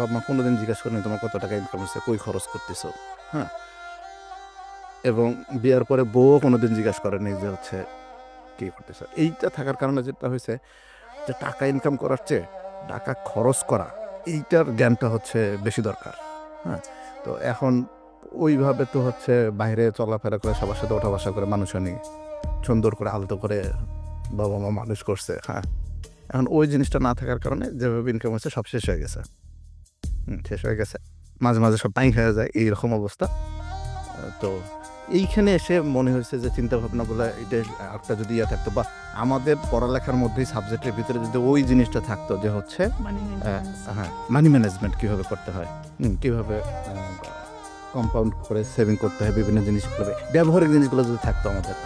বাবা মা কোনোদিন জিজ্ঞাসা করেনি তোমার কত টাকা ইনকাম হচ্ছে, কই খরচ করতেছো, হ্যাঁ। এবং বিয়ের পরে বউও কোনোদিন জিজ্ঞাসা করেনি যে হচ্ছে কী করতেছো। এইটা থাকার কারণে যেটা হয়েছে যে টাকা ইনকাম করার চেয়ে টাকা খরচ করা, এইটার জ্ঞানটা হচ্ছে বেশি দরকার, হ্যাঁ। তো এখন ওইভাবে তো হচ্ছে বাইরে চলাফেরা করে সবার সাথে ওঠা বসা করে মানুষ আনি সুন্দর করে আলতো করে বাবা মা মানুষ করছে, হ্যাঁ। এখন ওই জিনিসটা না থাকার কারণে যেভাবে ইনকাম হচ্ছে সব শেষ হয়ে গেছে, শেষ হয়ে গেছে, মাঝে মাঝে সব টাইম হয়ে যায়, এইরকম অবস্থা। তো এইখানে এসে মনে হয়েছে যে চিন্তা ভাবনাগুলো এটা একটা যদি ইয়ে থাকতো, বা আমাদের পড়ালেখার মধ্যেই সাবজেক্টের ভিতরে যদি ওই জিনিসটা থাকতো যে হচ্ছে হ্যাঁ মানি ম্যানেজমেন্ট কীভাবে করতে হয়, কীভাবে কম্পাউন্ড করে সেভিং করতে হয়, বিভিন্ন জিনিসগুলো ব্যবহারিক জিনিসগুলো যদি থাকতো আমাদের,